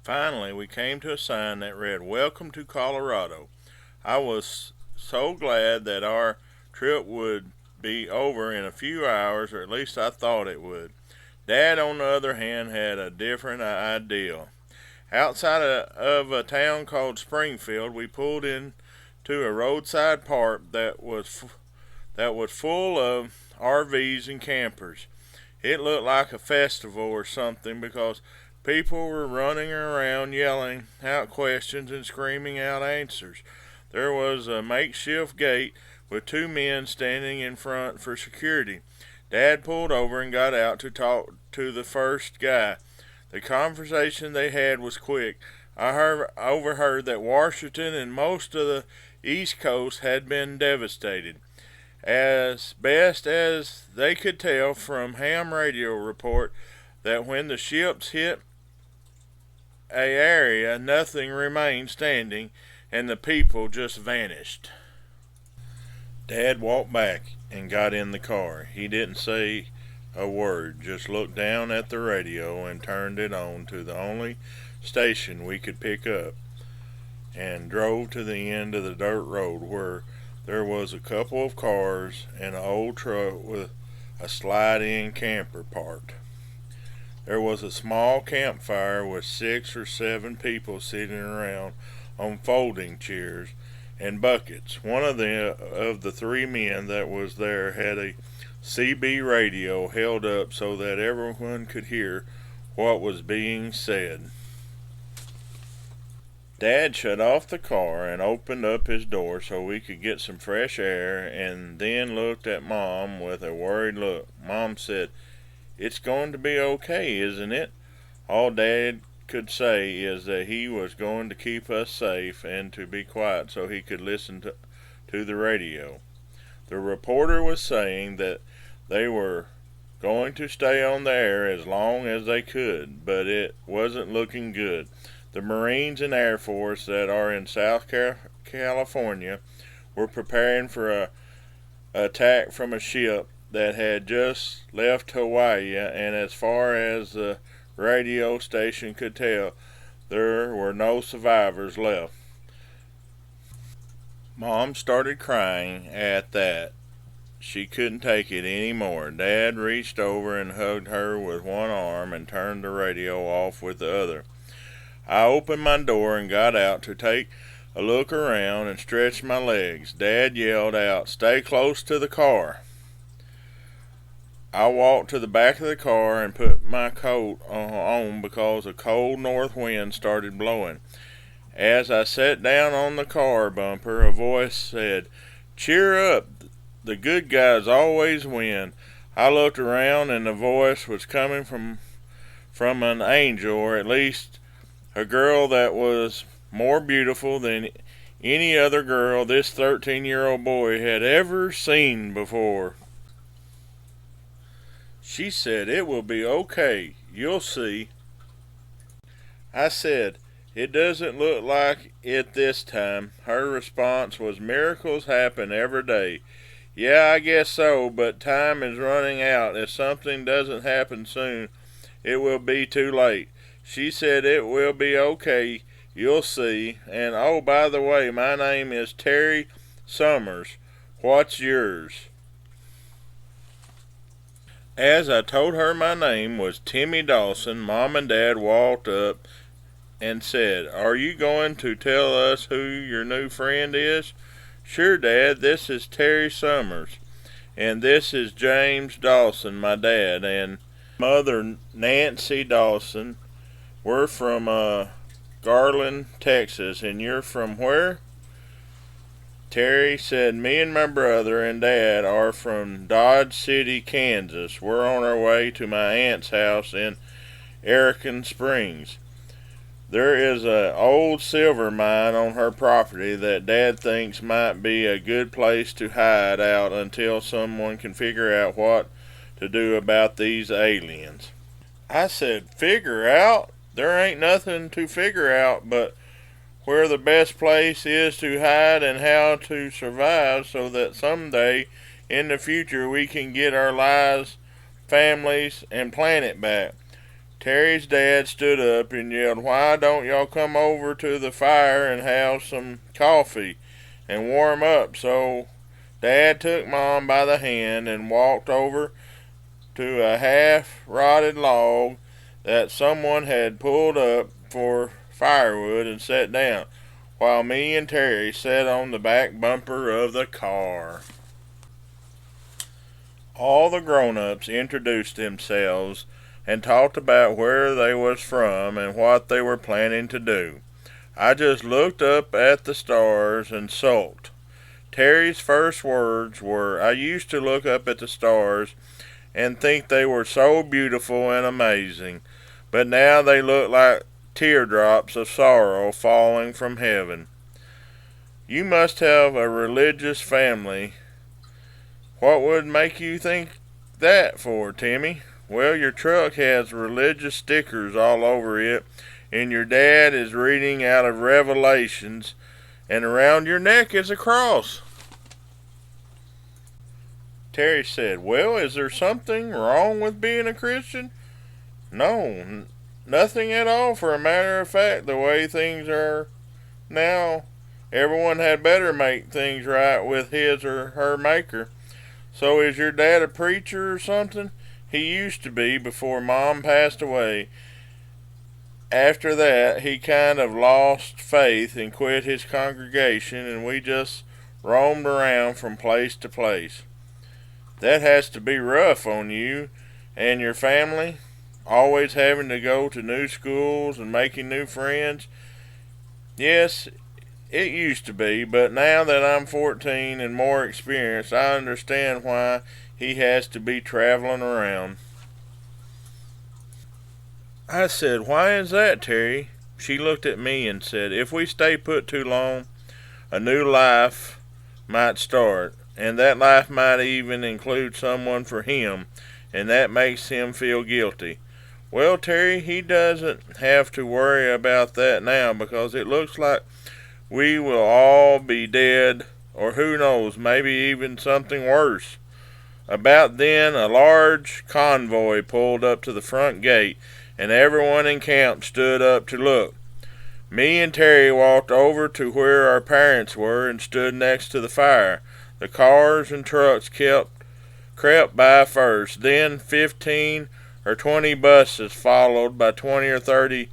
Finally, we came to a sign that read, "Welcome to Colorado." I was so glad that our trip would be over in a few hours, or at least I thought it would. Dad, on the other hand, had a different idea. Outside of a town called Springfield, we pulled into a roadside park that was full of RVs and campers. It looked like a festival or something because people were running around yelling out questions and screaming out answers. There was a makeshift gate with two men standing in front for security. Dad pulled over and got out to talk to the first guy. The conversation they had was quick. Overheard that Washington and most of the East Coast had been devastated. As best as they could tell from ham radio report that when the ships hit a area, nothing remained standing and the people just vanished. Dad walked back and got in the car. He didn't say a word, just looked down at the radio and turned it on to the only station we could pick up, and drove to the end of the dirt road where there was a couple of cars and an old truck with a slide-in camper parked. There was a small campfire with 6 or 7 people sitting around on folding chairs and buckets. One of the 3 men that was there had a CB radio held up so that everyone could hear what was being said. Dad shut off the car and opened up his door so we could get some fresh air, and then looked at Mom with a worried look. Mom said, "It's going to be okay, isn't it?" All Dad could say is that he was going to keep us safe and to be quiet so he could listen to the radio. The reporter was saying that they were going to stay on the air as long as they could, but it wasn't looking good. The Marines and Air Force that are in South California were preparing for an attack from a ship that had just left Hawaii, and as far as the radio station could tell, there were no survivors left. Mom started crying at that. She couldn't take it any more. Dad reached over and hugged her with one arm and turned the radio off with the other. I opened my door and got out to take a look around and stretch my legs. Dad yelled out, "Stay close to the car." I walked to the back of the car and put my coat on because a cold north wind started blowing. As I sat down on the car bumper, a voice said, "Cheer up, the good guys always win." I looked around and the voice was coming from an angel, or at least a girl that was more beautiful than any other girl this 13-year-old boy had ever seen before. She said, "It will be okay. You'll see." I said, "It doesn't look like it this time." Her response was, "Miracles happen every day." "Yeah, I guess so, but time is running out. If something doesn't happen soon, it will be too late." She said, "It will be okay. You'll see. And oh, by the way, my name is Terry Summers. What's yours?" As I told her my name was Timmy Dawson, Mom and Dad walked up and said, "Are you going to tell us who your new friend is?" "Sure, Dad. This is Terry Summers. And this is James Dawson, my dad, and mother, Nancy Dawson. We're from Garland, Texas. And you're from where?" Terry said, "Me and my brother and Dad are from Dodge City, Kansas. We're on our way to my aunt's house in Erican Springs. There is an old silver mine on her property that Dad thinks might be a good place to hide out until someone can figure out what to do about these aliens." I said, "Figure out? There ain't nothing to figure out but where the best place is to hide and how to survive so that someday in the future we can get our lives, families, and planet back." Terry's dad stood up and yelled, "Why don't y'all come over to the fire and have some coffee and warm up?" So Dad took Mom by the hand and walked over to a half-rotted log that someone had pulled up for firewood and sat down, while me and Terry sat on the back bumper of the car. All the grown-ups introduced themselves and talked about where they was from and what they were planning to do. I just looked up at the stars and sulked. Terry's first words were, "I used to look up at the stars and think they were so beautiful and amazing, but now they look like teardrops of sorrow falling from heaven." "You must have a religious family." "What would make you think that for, Timmy?" "Well, your truck has religious stickers all over it, and your dad is reading out of Revelations, and around your neck is a cross." Terry said, "Well, is there something wrong with being a Christian?" "No, nothing at all. For a matter of fact, the way things are now, everyone had better make things right with his or her maker." "So is your dad a preacher or something?" "He used to be before Mom passed away. After that, he kind of lost faith and quit his congregation, and we just roamed around from place to place." "That has to be rough on you and your family, always having to go to new schools and making new friends." "Yes, it used to be, but now that I'm 14 and more experienced, I understand why he has to be traveling around." I said, "Why is that, Terry?" She looked at me and said, "If we stay put too long, a new life might start, and that life might even include someone for him, and that makes him feel guilty." "Well, Terry, he doesn't have to worry about that now, because it looks like we will all be dead, or who knows, maybe even something worse." About then, a large convoy pulled up to the front gate, and everyone in camp stood up to look. Me and Terry walked over to where our parents were and stood next to the fire. The cars and trucks crept by first, then 15 or 20 buses, followed by 20 or 30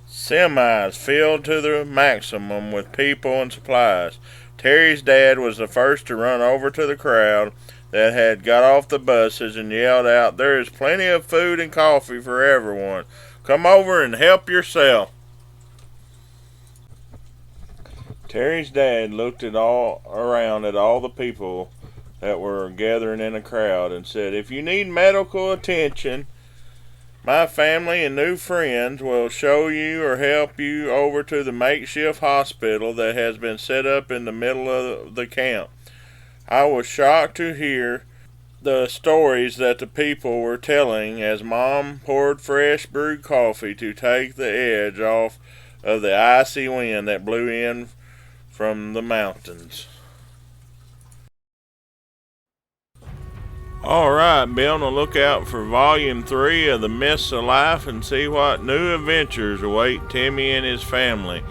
semis filled to the maximum with people and supplies. Terry's dad was the first to run over to the crowd that had got off the buses and yelled out, "There is plenty of food and coffee for everyone. Come over and help yourself." Terry's dad looked all around at all the people that were gathering in a crowd and said, "If you need medical attention, my family and new friends will show you or help you over to the makeshift hospital that has been set up in the middle of the camp." I was shocked to hear the stories that the people were telling as Mom poured fresh brewed coffee to take the edge off of the icy wind that blew in from the mountains. Alright, be on the lookout for Volume 3 of The Mists of Life and see what new adventures await Timmy and his family.